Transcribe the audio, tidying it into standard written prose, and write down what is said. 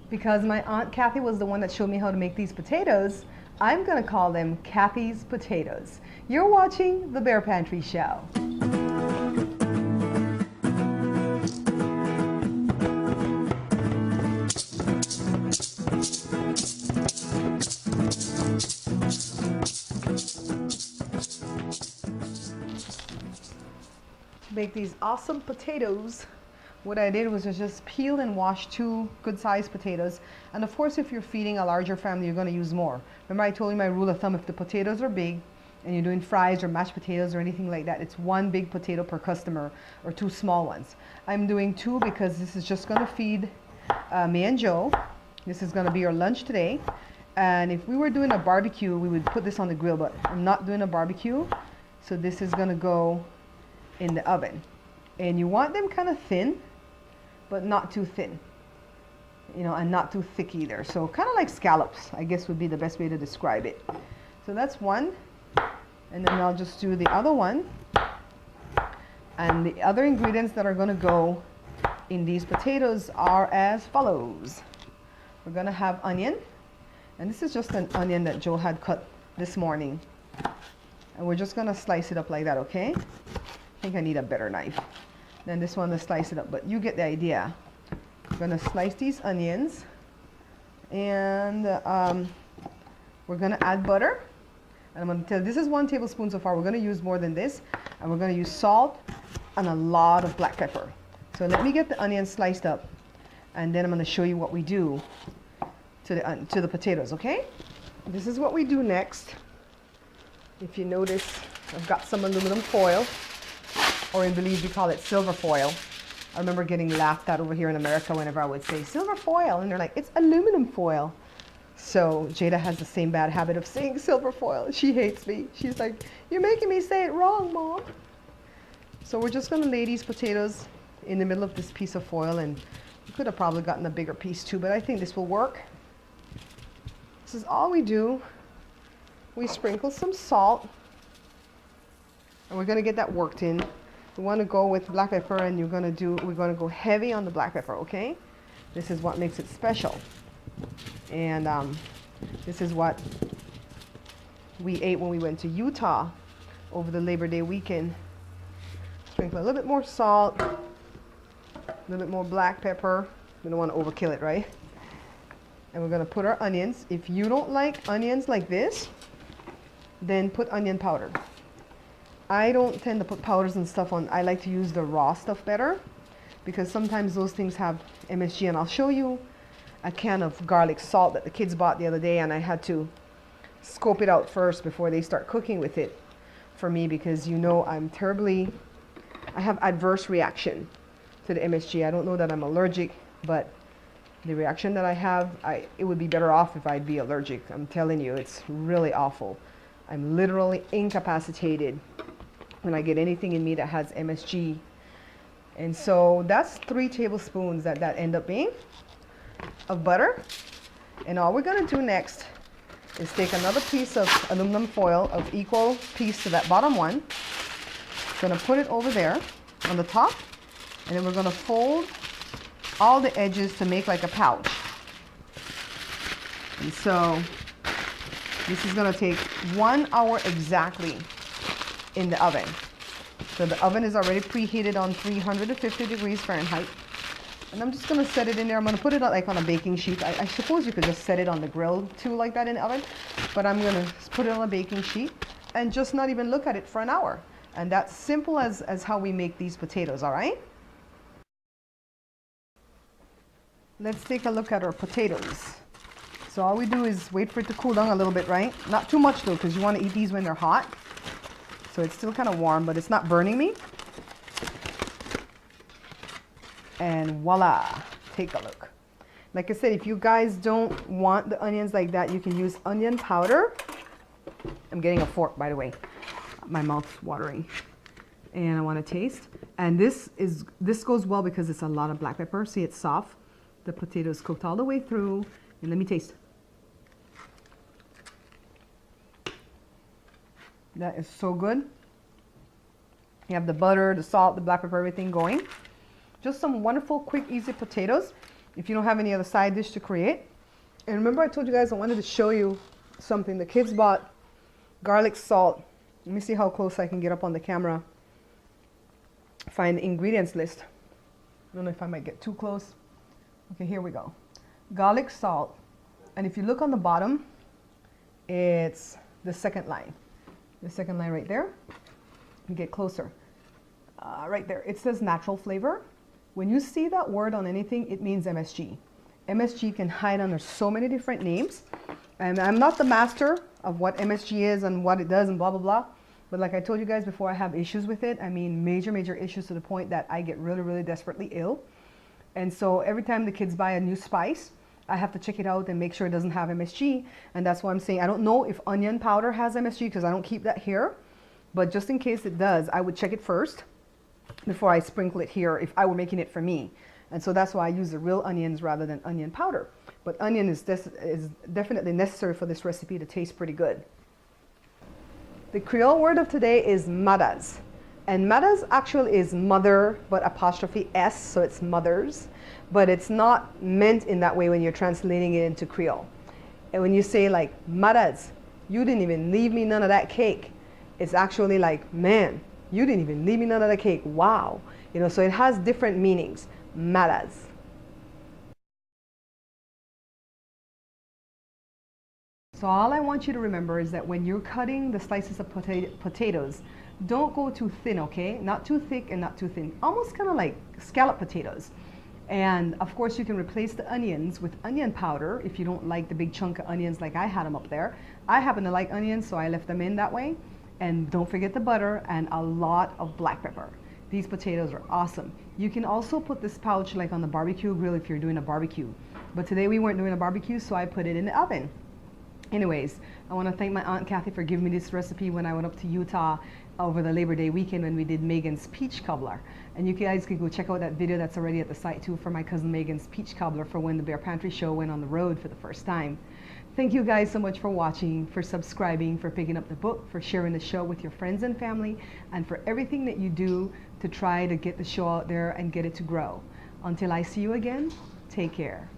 Because my Aunt Kathy was the one that showed me how to make these potatoes, I'm going to call them Kathy's potatoes. You're watching The Bear Pantry Show. To make these awesome potatoes, what I did was just peel and wash 2 good-sized potatoes. And of course, if you're feeding a larger family, you're going to use more. Remember I told you my rule of thumb, if the potatoes are big and you're doing fries or mashed potatoes or anything like that, it's 1 big potato per customer or 2 small ones. I'm doing 2 because this is just going to feed me and Joe. This is going to be our lunch today. And if we were doing a barbecue, we would put this on the grill, but I'm not doing a barbecue. So this is going to go in the oven. And you want them kind of thin, but not too thin, you know, and not too thick either. So kind of like scallops, I guess would be the best way to describe it. So that's one, and then I'll just do the other one. And the other ingredients that are going to go in these potatoes are as follows. We're going to have onion, and this is just an onion that Joe had cut this morning. And we're just going to slice it up like that, okay? I think I need a better knife than this one to slice it up, but you get the idea. I'm going to slice these onions, and we're going to add butter. And I'm going to tell you, this is 1 tablespoon so far. We're going to use more than this, and we're going to use salt and a lot of black pepper. So let me get the onions sliced up, and then I'm going to show you what we do to the potatoes, okay? This is what we do next. If you notice, I've got some aluminum foil, or in Belize we call it silver foil. I remember getting laughed at over here in America whenever I would say silver foil, and they're like, it's aluminum foil. So Jada has the same bad habit of saying silver foil. She hates me. She's like, you're making me say it wrong, Mom. So we're just gonna lay these potatoes in the middle of this piece of foil, and we could have probably gotten a bigger piece too, but I think this will work. This is all we do. We sprinkle some salt, and we're gonna get that worked in. We want to go with black pepper, and we're going to go heavy on the black pepper, okay? This is what makes it special. And this is what we ate when we went to Utah over the Labor Day weekend. Sprinkle a little bit more salt, a little bit more black pepper. We don't want to overkill it, right? And we're going to put our onions. If you don't like onions like this, then put onion powder. I don't tend to put powders and stuff on. I like to use the raw stuff better, because sometimes those things have MSG. And I'll show you a can of garlic salt that the kids bought the other day, and I had to scope it out first before they start cooking with it for me, because you know I have adverse reaction to the MSG. I don't know that I'm allergic, but the reaction that I have, it would be better off if I'd be allergic. I'm telling you, it's really awful. I'm literally incapacitated when I get anything in me that has MSG. And so that's 3 tablespoons that end up being of butter. And all we're going to do next is take another piece of aluminum foil of equal piece to that bottom one. Going to put it over there on the top, and then we're going to fold all the edges to make like a pouch. And so this is going to take 1 hour exactly in the oven. So the oven is already preheated on 350 degrees Fahrenheit. And I'm just going to set it in there. I'm going to put it like on a baking sheet. I suppose you could just set it on the grill too, like that in the oven. But I'm going to put it on a baking sheet and just not even look at it for an hour. And that's simple as how we make these potatoes, all right? Let's take a look at our potatoes. So all we do is wait for it to cool down a little bit, right? Not too much though, because you want to eat these when they're hot. So it's still kind of warm, but it's not burning me. And voila, take a look. Like I said, if you guys don't want the onions like that, you can use onion powder. I'm getting a fork, by the way. My mouth's watering. And I want to taste. And this goes well because it's a lot of black pepper. See, it's soft. The potato is cooked all the way through. And let me taste. That is so good. You have the butter, the salt, the black pepper, everything going. Just some wonderful, quick, easy potatoes. if you don't have any other side dish to create. And remember I told you guys I wanted to show you something. The kids bought garlic salt. Let me see how close I can get up on the camera. Find the ingredients list. I don't know if I might get too close. Okay, here we go. Garlic salt. And if you look on the bottom, it's the second line. The second line right there. You get closer. Right there. It says natural flavor. When you see that word on anything, it means MSG. MSG can hide under so many different names. And I'm not the master of what MSG is and what it does and blah, blah, blah. But like I told you guys before, I have issues with it. I mean, major, major issues to the point that I get really, really desperately ill. And so every time the kids buy a new spice, I have to check it out and make sure it doesn't have MSG. And that's why I'm saying I don't know if onion powder has MSG because I don't keep that here. But just in case it does, I would check it first before I sprinkle it here if I were making it for me. And so that's why I use the real onions rather than onion powder. But onion is definitely necessary for this recipe to taste pretty good. The Creole word of today is madas. And madas actually is mother, but apostrophe S, so it's mothers. But it's not meant in that way when you're translating it into Creole. And when you say like, madas, you didn't even leave me none of that cake. It's actually like, man, you didn't even leave me none of the cake. Wow. You know, so it has different meanings. Madas. So all I want you to remember is that when you're cutting the slices of potatoes, don't go too thin, okay? Not too thick and not too thin. Almost kind of like scalloped potatoes. And of course you can replace the onions with onion powder if you don't like the big chunk of onions like I had them up there. I happen to like onions, so I left them in that way. And don't forget the butter and a lot of black pepper. These potatoes are awesome. You can also put this pouch like on the barbecue grill if you're doing a barbecue. But today we weren't doing a barbecue, so I put it in the oven. Anyways, I want to thank my Aunt Kathy for giving me this recipe when I went up to Utah over the Labor Day weekend when we did Megan's peach cobbler. And you guys can go check out that video that's already at the site too for my cousin Megan's peach cobbler for when the Bear Pantry show went on the road for the first time. Thank you guys so much for watching, for subscribing, for picking up the book, for sharing the show with your friends and family, and for everything that you do to try to get the show out there and get it to grow. Until I see you again, take care.